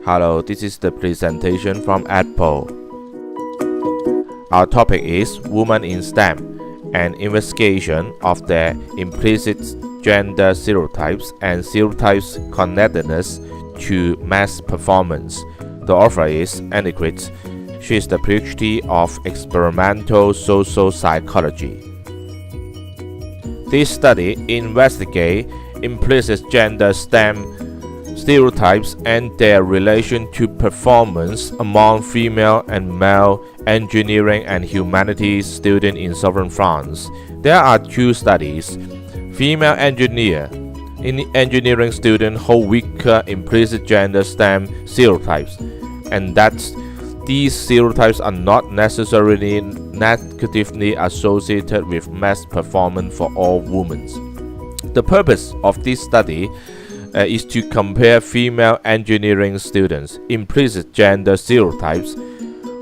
Hello, this is the presentation from Apple. Our topic is Women in STEM, an investigation of their implicit gender stereotypes and stereotypes connectedness to mass performance. The author is Annie Quist. She is the PhD of experimental social psychology. This study investigates implicit gender STEM stereotypes and their relation to performance among female and male engineering and humanities students in southern France. There are two studies. Female engineering students hold weaker implicit gender STEM stereotypes, and that these stereotypes are not necessarily negatively associated with mass performance for all women. The purpose of this study is to compare female engineering students' implicit gender stereotypes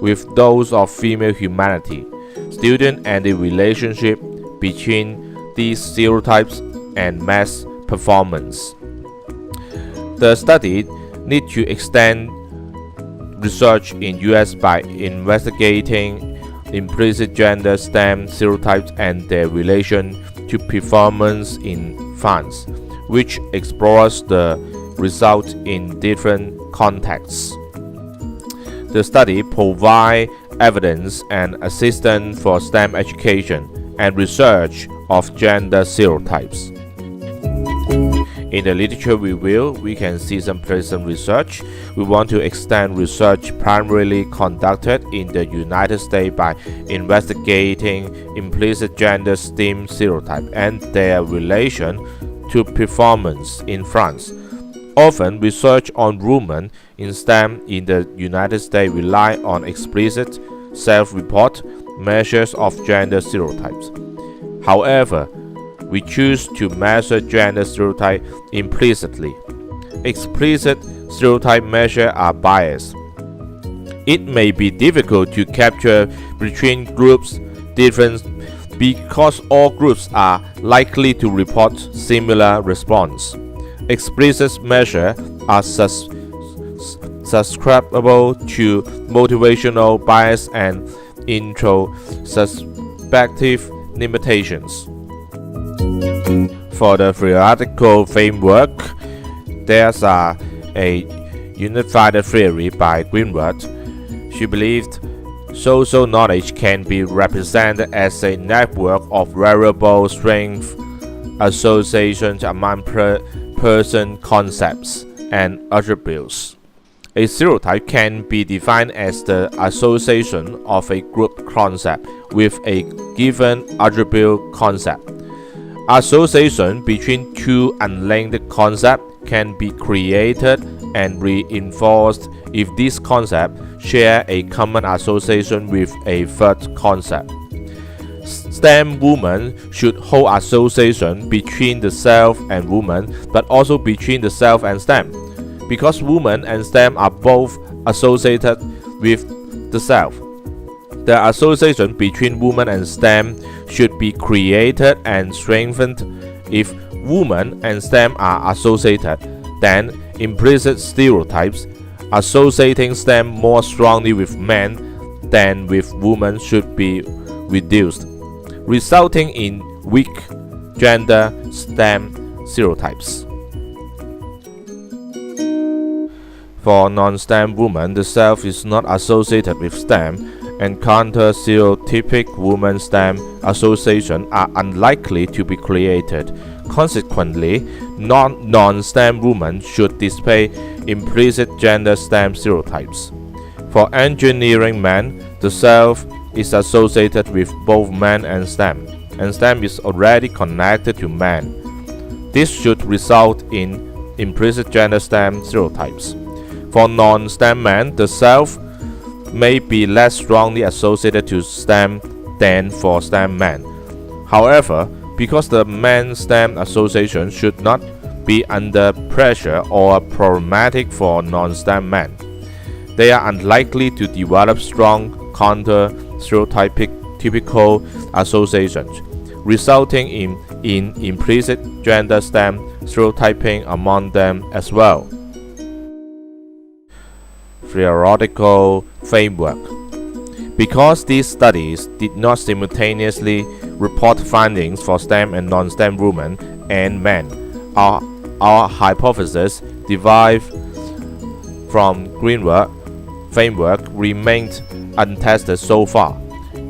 with those of female humanity students and the relationship between these stereotypes and mass performance. The study needs to extend research in US by investigating implicit gender STEM stereotypes and their relation to performance in France, which explores the result in different contexts. The study provides evidence and assistance for STEM education and research of gender stereotypes. In the literature review, we can see some present research. We want to extend research primarily conducted in the United States by investigating implicit gender STEM stereotypes and their relation to performance in France. Often, research on women in STEM in the United States rely on explicit self-report measures of gender stereotypes. However, we choose to measure gender stereotypes implicitly. Explicit stereotype measures are biased. It may be difficult to capture between groups difference because all groups are likely to report similar response. Explicit measures are susceptible to motivational bias and introspective limitations. For the theoretical framework, there's a unified theory by Greenwood. She believed social knowledge can be represented as a network of variable strength associations among person concepts and attributes. A stereotype can be defined as the association of a group concept with a given attribute concept. Association between two unlinked concepts can be created and reinforced if these concepts share a common association with a third concept. STEM women should hold association between the self and woman, but also between the self and STEM, because women and STEM are both associated with the self. The association between women and STEM should be created and strengthened. If women and STEM are associated, then implicit stereotypes associating STEM more strongly with men than with women should be reduced, resulting in weak gender STEM stereotypes. For non-STEM women, the self is not associated with STEM, and counter-stereotypic women STEM associations are unlikely to be created. Consequently, non-STEM women should display implicit gender STEM stereotypes. For engineering men, the self is associated with both men and STEM is already connected to men. This should result in implicit gender STEM stereotypes. For non-STEM men, the self may be less strongly associated to STEM than for STEM men. However, because the men-STEM association should not be under pressure or problematic for non-STEM men, they are unlikely to develop strong counter-stereotypical associations, resulting in implicit gender STEM stereotyping among them as well. theoretical framework. Because these studies did not simultaneously report findings for STEM and non-STEM women and men, our hypothesis derived from Greenberg framework remained untested so far.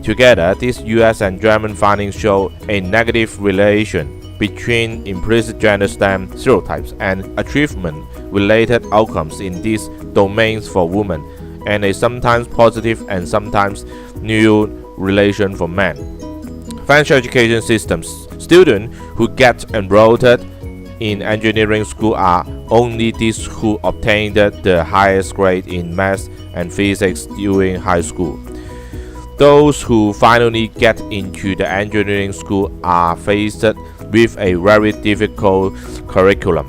Together, these US and German findings show a negative relation between implicit gender STEM stereotypes and achievement-related outcomes in these domains for women, and a sometimes positive and sometimes null relation for men. French education systems. Students who get enrolled in engineering school are only those who obtained the highest grade in math and physics during high school. Those who finally get into the engineering school are faced with a very difficult curriculum,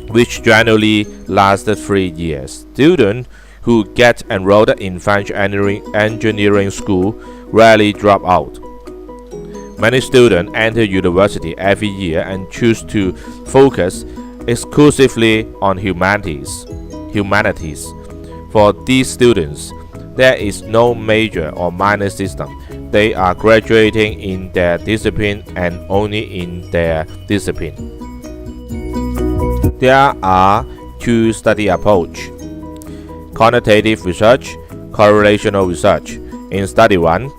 which generally lasted 3 years. Students who get enrolled in French engineering school rarely drop out. Many students enter university every year and choose to focus exclusively on humanities. For these students, there is no major or minor system. They are graduating in their discipline and only in their discipline. There are two study approaches: quantitative research, correlational research. In study 1,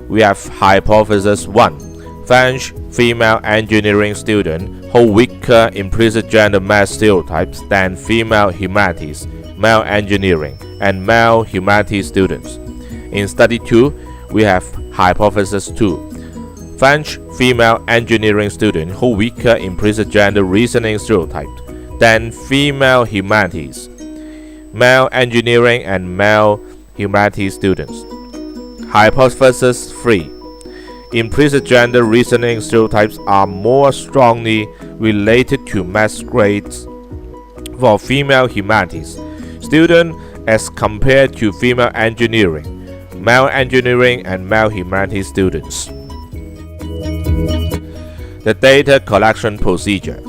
we have hypothesis 1. French female engineering students hold weaker implicit gender math stereotypes than female humanities, male engineering, and male humanities students. In study 2, we have hypothesis 2. French female engineering students hold weaker implicit gender reasoning stereotypes than female humanities, male engineering, and male humanities students. Hypothesis 3. Implicit gender reasoning stereotypes are more strongly related to math grades for female humanities students as compared to female engineering, male engineering, and male humanities students. The data collection procedure.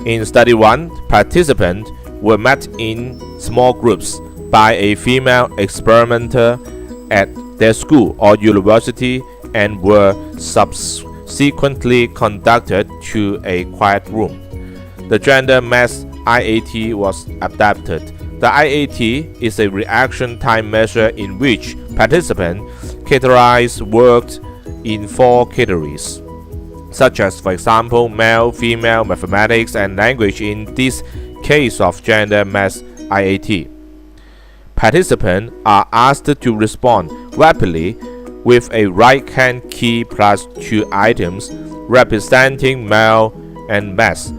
In study 1, participants were met in small groups by a female experimenter at their school or university and were subsequently conducted to a quiet room. The gender math IAT was adapted. The IAT is a reaction time measure in which participants categorize work in 4 categories, such as, for example, male, female, mathematics, and language in this case of gender math IAT. Participants are asked to respond rapidly with a right-hand key plus 2 items representing male and math,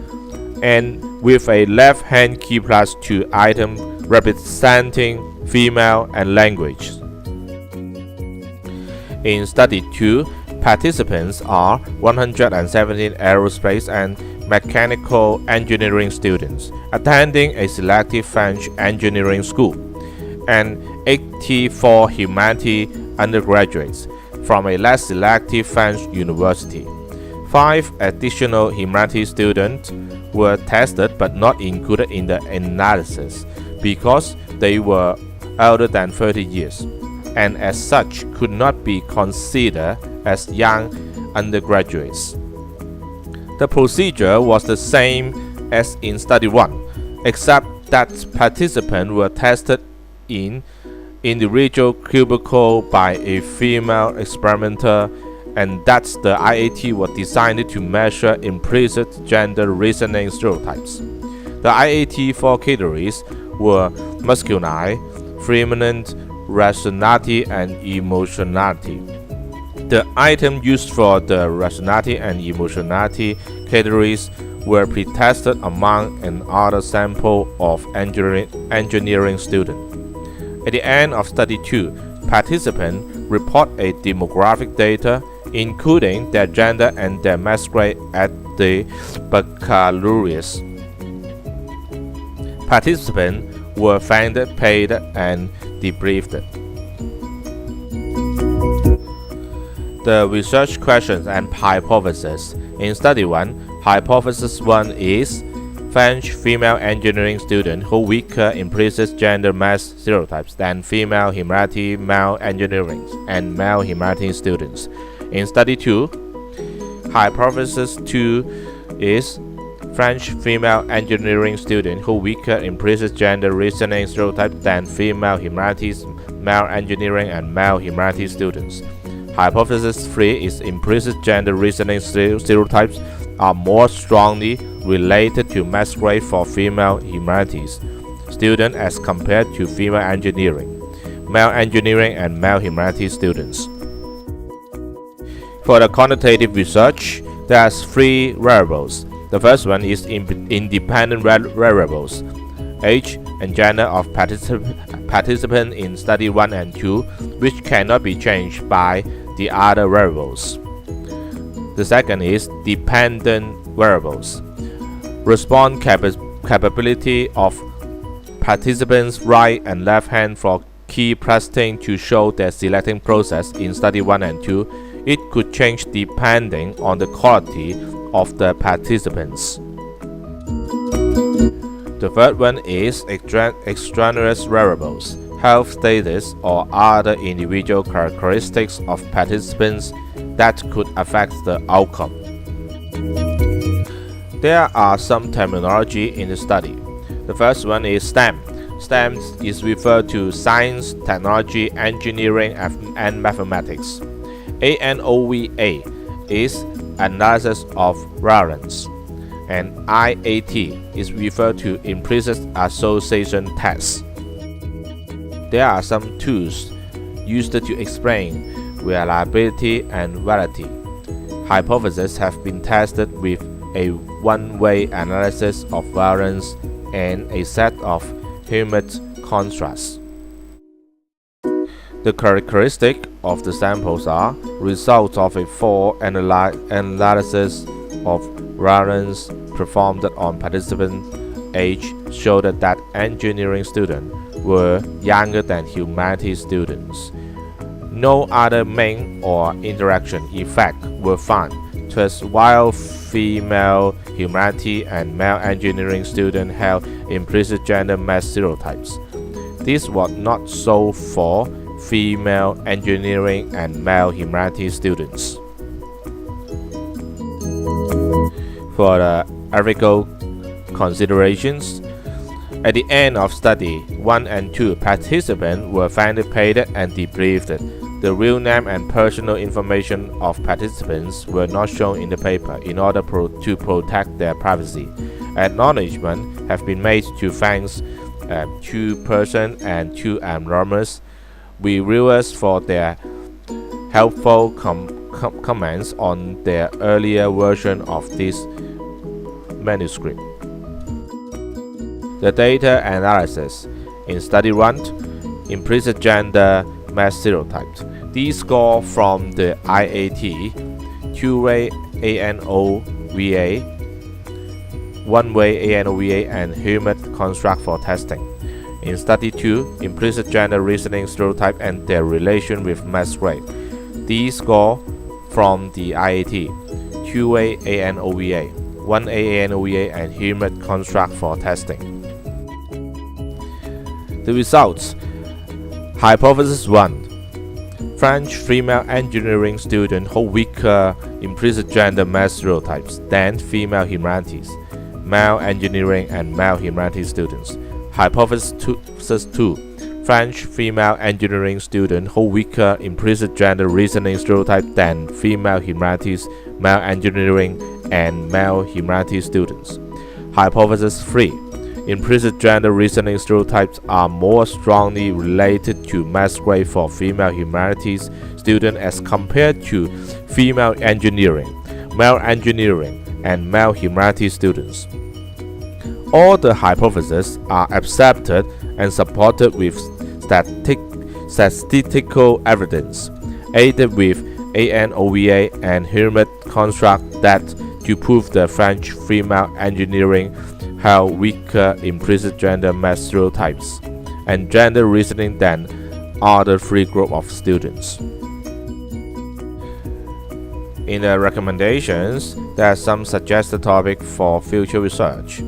and with a left-hand key plus 2 items representing female and language. In study 2, participants are 117 aerospace and mechanical engineering students attending a selective French engineering school, and 84 humanity undergraduates from a less selective French university. 5 additional humanities students were tested but not included in the analysis because they were older than 30 years, and as such could not be considered as young undergraduates. The procedure was the same as in study 1, except that participants were tested in individual cubicle by a female experimenter, and that the IAT was designed to measure implicit gender reasoning stereotypes. The IAT 4 categories were masculine, feminine, rationality, and emotionality. The items used for the rationality and emotionality categories were pre-tested among another sample of engineering students. At the end of study 2, participants report a demographic data including their gender and their math grade at the baccalaureate. Participants were fined, paid, and debriefed. The research questions and hypothesis. In study 1, hypothesis 1 is French female engineering student who weaker implicit gender mass stereotypes than female humanity, male engineering, and male humanities students. In study 2, hypothesis 2 is French female engineering student who weaker implicit gender reasoning stereotypes than female humanities, male engineering, and male humanities students. Hypothesis 3 is implicit gender reasoning stereotypes are more strongly related to mass grade for female humanities students as compared to female engineering, male engineering, and male humanities students. For the quantitative research, there are 3 variables. The first one is independent variables, age and gender of participants in study 1 and 2, which cannot be changed by the other variables. The second is dependent variables. Response capability of participants' right and left hand for key pressing to show their selecting process in study 1 and 2. It could change depending on the quality of the participants. The third one is extraneous variables, health status or other individual characteristics of participants that could affect the outcome. There are some terminology in the study. The first one is STEM. STEM is referred to science, technology, engineering, and mathematics. ANOVA is analysis of variance, and IAT is referred to implicit association tests. There are some tools used to explain reliability and validity. Hypotheses have been tested with a one-way analysis of variance and a set of Hermite contrasts. The characteristics of the samples are results of a full analysis of variance performed on participant age showed that engineering students were younger than humanities students. No other main or interaction effect were found. Thus, while female humanity and male engineering students held implicit gender mass stereotypes, this was not so for female engineering and male humanities students. For the ethical considerations, at the end of study 1 and 2, participants were finally paid and debriefed. The real name and personal information of participants were not shown in the paper in order to protect their privacy. Acknowledgement have been made to thanks 2 persons and 2 anonymous reviewers for their helpful comments on their earlier version of this manuscript. The data analysis in study 1, implicit gender mass stereotypes. These score from the IAT, 2-way ANOVA, 1-way ANOVA, and Hermite construct for testing. In study 2, implicit gender reasoning stereotype and their relation with mass grade. These score from the IAT, 2-way ANOVA, 1-way ANOVA, and Hermite construct for testing. The results. Hypothesis 1. French female engineering student hold weaker implicit gender mass stereotypes than female humanities, male engineering, and male humanities students. Hypothesis 2. French female engineering student hold weaker implicit gender reasoning stereotypes than female humanities, male engineering, and male humanities students. Hypothesis 3. Implicit gender reasoning stereotypes are more strongly related to mass grade for female humanities students as compared to female engineering, male engineering, and male humanities students. All the hypotheses are accepted and supported with statistical evidence, aided with ANOVA and Hermite construct that to prove the French female engineering have weaker implicit gender mass stereotypes and gender reasoning than other 3 groups of students. In the recommendations, there are some suggested topics for future research.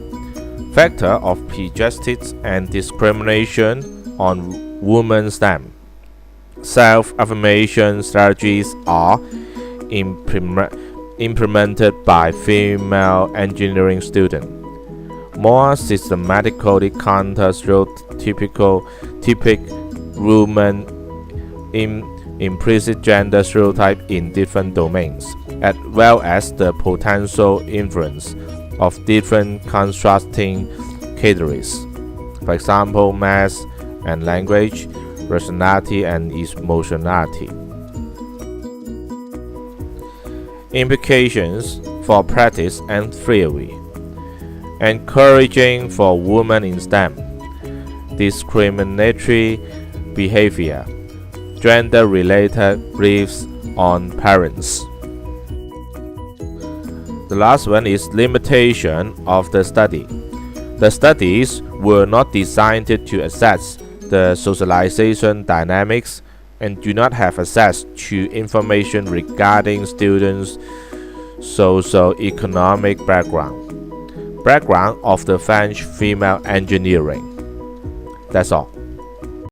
Factor of prejudice and discrimination on women's STEM. Self-affirmation strategies are implemented by female engineering students. More systematically counter stereotypical women implicit gender stereotype in different domains, as well as the potential influence of different contrasting categories, for example, math and language, rationality and emotionality. Implications for practice and theory. Encouraging for women in STEM. Discriminatory behavior. Gender-related beliefs on parents. The last one is limitation of the study. The studies were not designed to assess the socialization dynamics and do not have access to information regarding students' socio-economic background of the French female engineering. That's all.